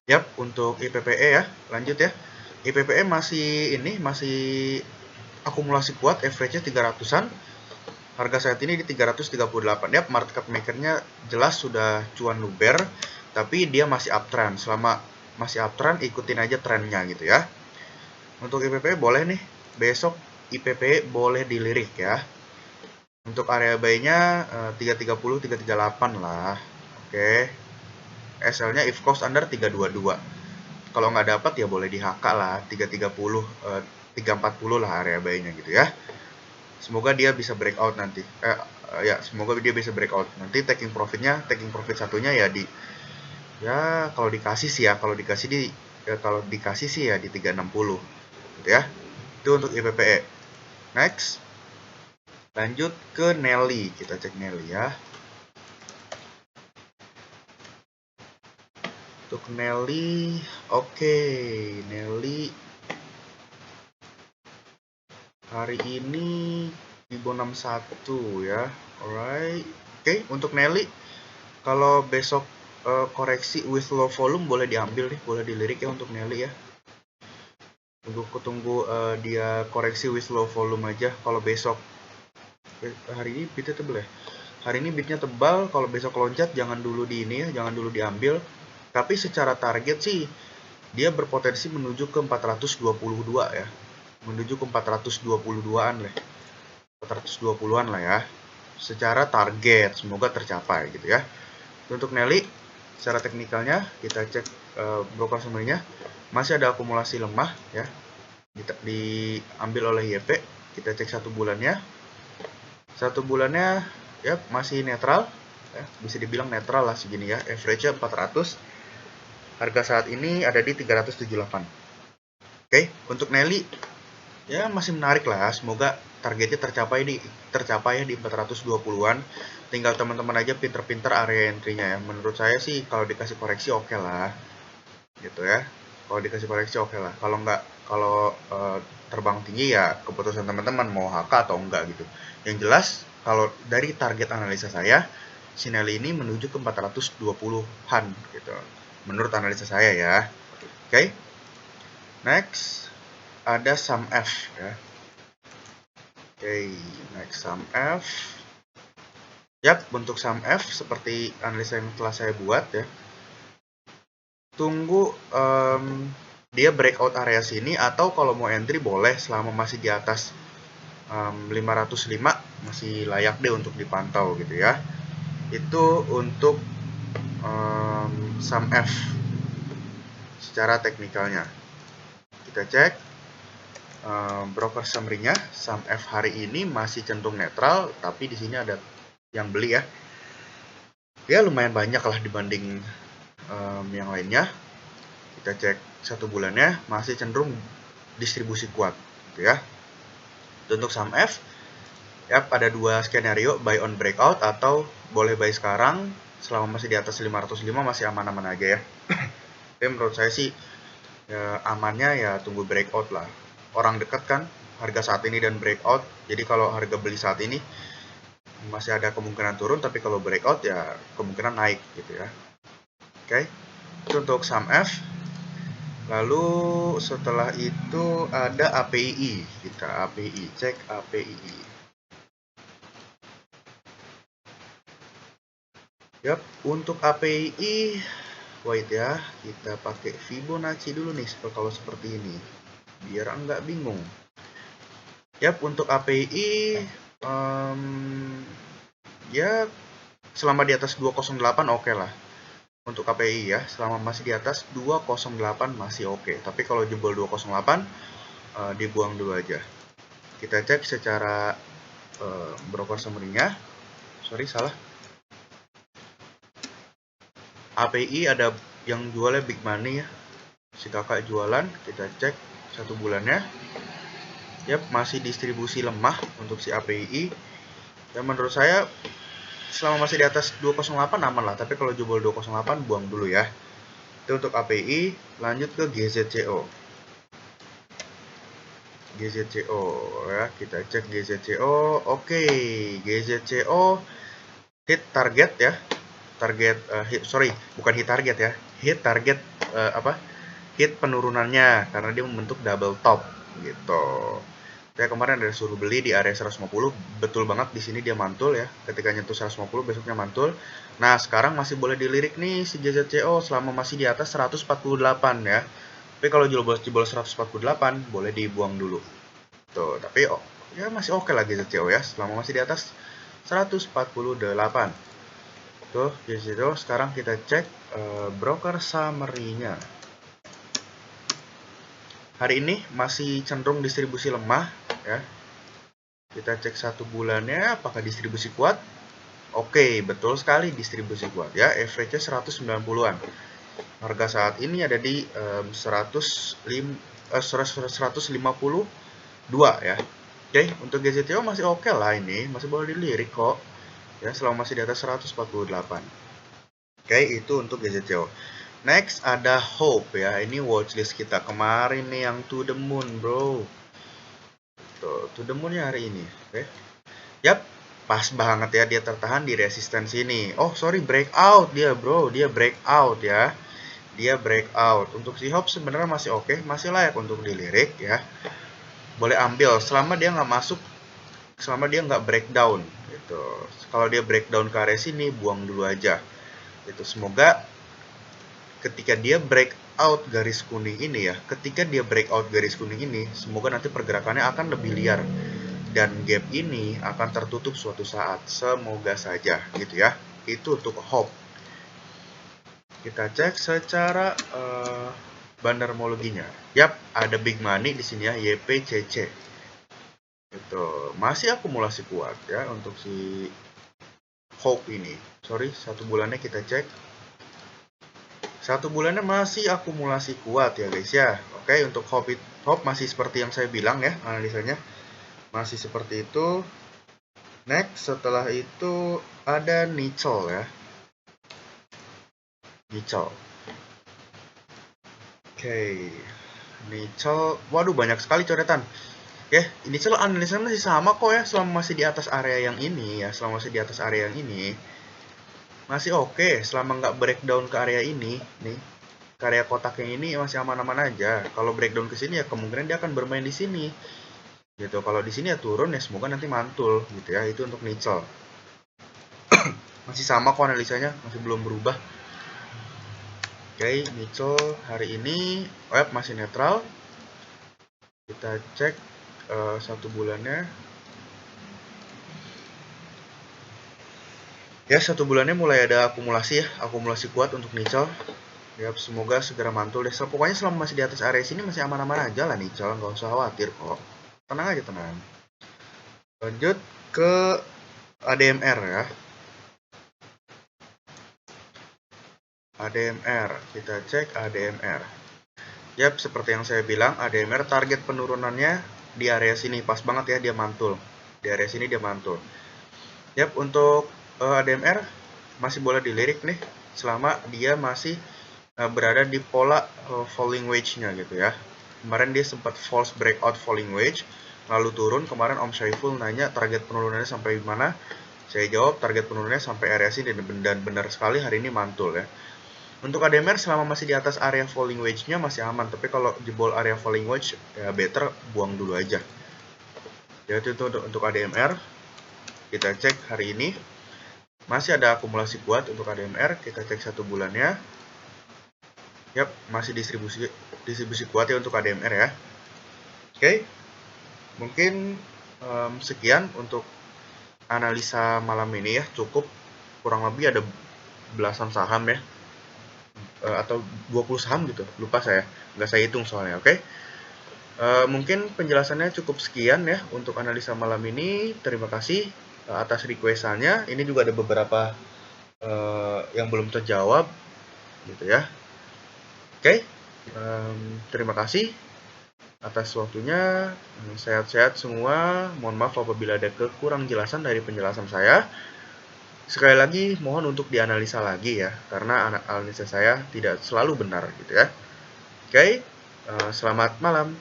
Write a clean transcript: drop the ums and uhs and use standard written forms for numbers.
Yap, untuk IPPE ya, lanjut ya. IPPE masih akumulasi kuat, average-nya 300-an. Harga saat ini di 338. Yap, market maker-nya jelas sudah cuan luber, tapi dia masih uptrend. Selama masih uptrend, ikutin aja trennya gitu ya. Untuk IPPE boleh nih, besok IPPE boleh dilirik ya. Untuk area buy-nya 330, 338 lah. Oke. SL-nya if close under 322. Kalau nggak dapat ya boleh di HK lah, 330, 340 lah area buy-nya gitu ya. Semoga dia bisa breakout nanti. Ya, semoga dia bisa breakout. Nanti taking profit satunya ya di, ya kalau dikasih sih kalau dikasih sih ya di 360 gitu ya. Itu untuk IPPE. Next, lanjut ke Nelly. Kita cek Nelly ya. Untuk Nelly, oke. Nelly hari ini di 61 ya. Alright. Oke, untuk Nelly kalau besok koreksi with low volume boleh diambil nih, boleh dilirik ya untuk Nelly ya. Tunggu dia koreksi with low volume aja. Kalau besok hari ini bidnya tebel ya. Hari ini bidnya tebal, kalau besok loncat jangan dulu di ini ya, jangan dulu diambil. Tapi secara target sih dia berpotensi menuju ke 422 ya. Menuju ke 422-an lah. 420-an lah ya. Secara target semoga tercapai gitu ya. Untuk Nelly secara teknikalnya kita cek broker summary-nya masih ada akumulasi lemah ya. Diambil oleh YP. Kita cek 1 bulannya. 1 bulannya ya masih netral ya, bisa dibilang netral lah segini ya. Average-nya 400. Harga saat ini ada di 378. Oke, untuk Nelly ya masih menarik lah. Semoga targetnya tercapai ya di 420-an. Tinggal teman-teman aja pinter-pinter area entry-nya ya. Menurut saya sih kalau dikasih koreksi oke lah. Gitu ya. Kalau dikasih koreksi oke lah. Kalau terbang tinggi ya keputusan teman-teman mau HK atau enggak gitu. Yang jelas kalau dari target analisa saya, si Nelly ini menuju ke 420-an gitu. Menurut analisa saya ya. Oke. Next ada sum F ya. Oke, next sum F. Yap, untuk sum F seperti analisa yang telah saya buat ya. Tunggu dia breakout area sini, atau kalau mau entry boleh selama masih di atas 505 masih layak deh untuk dipantau gitu ya. Itu untuk sum F secara teknikalnya. Kita cek broker summary-nya. Sum F hari ini masih cenderung netral, tapi di sini ada yang beli ya. Ya lumayan banyak lah dibanding yang lainnya. Kita cek 1 bulannya masih cenderung distribusi kuat gitu ya. Untuk sum F ya ada 2 skenario, buy on breakout atau boleh buy sekarang selama masih di atas 505 masih aman-aman aja ya. Tapi menurut saya sih ya, amannya ya tunggu breakout lah. Orang dekat kan harga saat ini dan breakout. Jadi kalau harga beli saat ini masih ada kemungkinan turun, tapi kalau breakout ya kemungkinan naik gitu ya. Oke. Itu untuk sum F. Lalu setelah itu ada API. Kita API, cek API. Yap, untuk API, wait ya, kita pakai Fibonacci dulu nih kalau seperti ini, biar enggak bingung. Yap, untuk API, ya selama di atas 208 oke lah. Untuk KPI ya, selama masih di atas 208 masih oke. Tapi kalau jebol 208, dibuang dulu aja. Kita cek secara broker summary-nya. Sorry, salah. API ada yang jualnya big money ya. Si kakak jualan, kita cek 1 bulannya. Yap, masih distribusi lemah untuk si API. Dan menurut saya selama masih di atas 208 aman lah, tapi kalau jebol 208 buang dulu ya. Itu untuk API. Lanjut ke GZCO. GZCO ya, kita cek GZCO. Oke, GZCO hit target ya. Target bukan hit target ya. Hit target hit penurunannya karena dia membentuk double top gitu. Saya kemarin ada suruh beli di area 150, betul banget di sini dia mantul ya. Ketika nyentuh 150 besoknya mantul. Nah, sekarang masih boleh dilirik nih si JZCO selama masih di atas 148 ya. Tapi kalau jebol 148 boleh dibuang dulu. Tuh, tapi ya masih oke lah JZCO ya selama masih di atas 148. Tuh, JZCO sekarang kita cek broker summary-nya. Hari ini masih cenderung distribusi lemah ya. Kita cek 1 bulannya apakah distribusi kuat. Oke, betul sekali distribusi kuat ya. Average-nya 190-an. Harga saat ini ada di 152 ya. Oke, untuk GZTO masih oke lah ini, masih boleh dilirik kok. Ya, selama masih di atas 148. Oke, itu untuk GZTO. Next ada Hope ya. Ini watchlist kita kemarin nih yang to the moon, bro. Tuh, to the moon-nya hari ini. Oke. Yap, pas banget ya dia tertahan di resistensi ini. Oh, sorry, breakout dia, bro. Dia breakout ya. Dia breakout. Untuk si Hope sebenarnya masih oke, masih layak untuk dilirik ya. Boleh ambil selama dia nggak masuk, selama dia nggak breakdown gitu. Kalau dia breakdown ke area sini, buang dulu aja. Itu semoga ketika dia breakout garis kuning ini ya, ketika dia breakout garis kuning ini, semoga nanti pergerakannya akan lebih liar dan gap ini akan tertutup suatu saat. Semoga saja gitu ya. Itu untuk Hope. Kita cek secara bandarmologinya. Yap, ada big money di sini ya, YPCC. Itu masih akumulasi kuat ya untuk si Hope ini. Sorry, 1 bulannya kita cek. 1 bulannya masih akumulasi kuat ya guys ya. Oke, untuk Hope masih seperti yang saya bilang ya analisanya. Masih seperti itu. Next, setelah itu ada Nichol ya. Nichol. Oke. Nichol, waduh banyak sekali coretan. Ya, Nichol analisanya masih sama kok ya selama masih di atas area yang ini ya, selama masih di atas area yang ini. Masih oke, selama nggak breakdown ke area ini, nih. Ke area kotak yang ini masih aman-aman aja. Kalau breakdown ke sini ya kemungkinan dia akan bermain di sini. Gitu. Kalau di sini ya turun ya semoga nanti mantul gitu ya. Itu untuk Nichol. Masih sama kok analisanya, masih belum berubah. Oke, Nichol hari ini masih netral. Kita cek 1 bulannya. Ya, 1 bulannya mulai ada akumulasi ya, akumulasi kuat untuk Nichol. Ya, semoga segera mantul deh. Pokoknya selama masih di atas area sini masih aman-aman aja lah Nichol, nggak usah khawatir kok. Tenang aja, tenang. Lanjut ke ADMR ya. ADMR, kita cek ADMR. Yap, seperti yang saya bilang, ADMR target penurunannya di area sini, pas banget ya dia mantul. Di area sini dia mantul. Yap, untuk ADMR masih boleh dilirik nih selama dia masih berada di pola falling wedge-nya gitu ya. Kemarin dia sempat false breakout falling wedge, lalu turun. Kemarin Om Syaiful nanya target penurunannya sampai mana. Saya jawab target penurunannya sampai area sini dan benar sekali hari ini mantul ya. Untuk ADMR selama masih di atas area falling wedge-nya masih aman, tapi kalau jebol area falling wedge ya better buang dulu aja. Jadi itu untuk ADMR. Kita cek hari ini. Masih ada akumulasi kuat untuk ADMR, kita cek 1 bulannya. Yap, masih distribusi kuat ya untuk ADMR ya. Oke, mungkin sekian untuk analisa malam ini ya, cukup. Kurang lebih ada belasan saham ya, atau 20 saham gitu, lupa saya, nggak saya hitung soalnya. Oke. Mungkin penjelasannya cukup sekian ya untuk analisa malam ini. Terima kasih atas requestannya. Ini juga ada beberapa yang belum terjawab gitu ya. Oke, terima kasih atas waktunya. Sehat-sehat semua. Mohon maaf apabila ada kekurang jelasan dari penjelasan saya. Sekali lagi mohon untuk dianalisa lagi ya, karena analisa saya tidak selalu benar gitu ya. Oke, selamat malam.